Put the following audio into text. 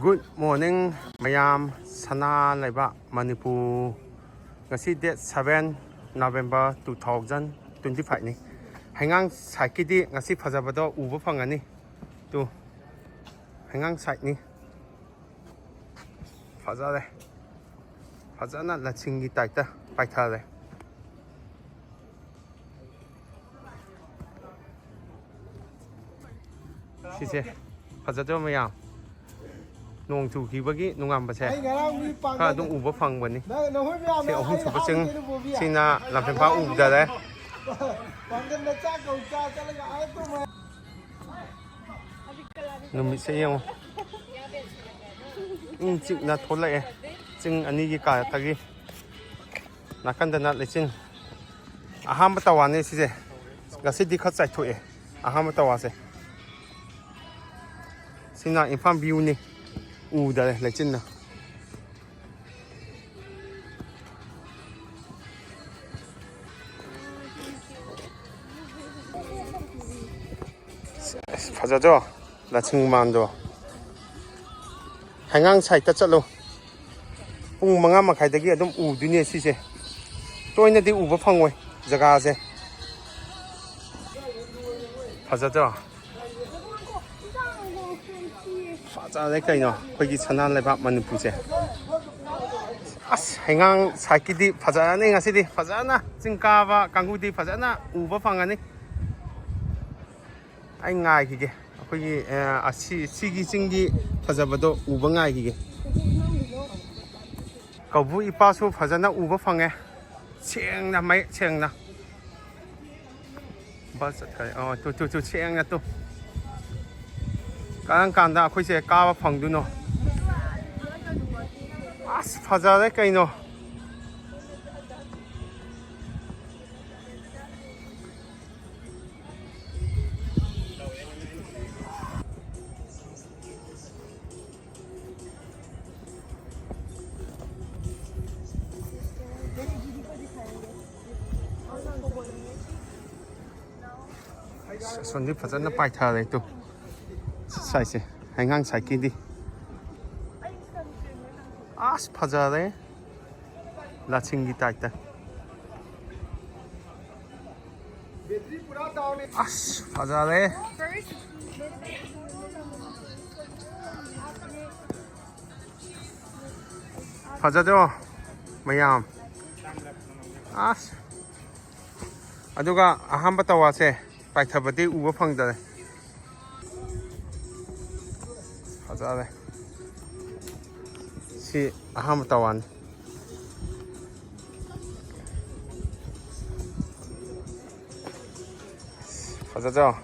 Good morning mayam sana laiba Manipur ngasi date 7 November 2025 ni hangang saiki di ngasi phajabado uba phangani tu hangang site ni phajare phajana lachingi taita paithare sise phajado mayam nong chu khi bagi nungam ba se ka dung uba phang bani se ahum chu pasing sina lampen pa u da le numi se yong chik na thola e ching ani gi ka ta gi nakan da na lechin aham ta wa ne si se ngasi di khat chai thu e aham ta wa se sina infam view ni u da le chin na phajado la chingman do hangang sai ta chalo pung manga makhai dagi adum u dunia si se toina di u ba phangoi jaga se phajado phajale kai no khoi gi chanan leba Manipur se as hangang saiki di phajane ngasi di phajana chingka ba kanggu di phajana u ba phangani ai ngai gi ge khoi gi asi sigi chinggi phajabado u ba ngai gi ge kabu ipa su phajana u ba phange cheng na mai cheng na ba sat kai tu cheng na tu kan da khoi se ka ba phang du no as phajare kai no sondi phajana pai tha le tu sai se hangang saiki di as phajare la chingi taita as phajare phajado mayam as aduga ahamba tawa se paithabati uba phangdare phajare si aham tawan phajado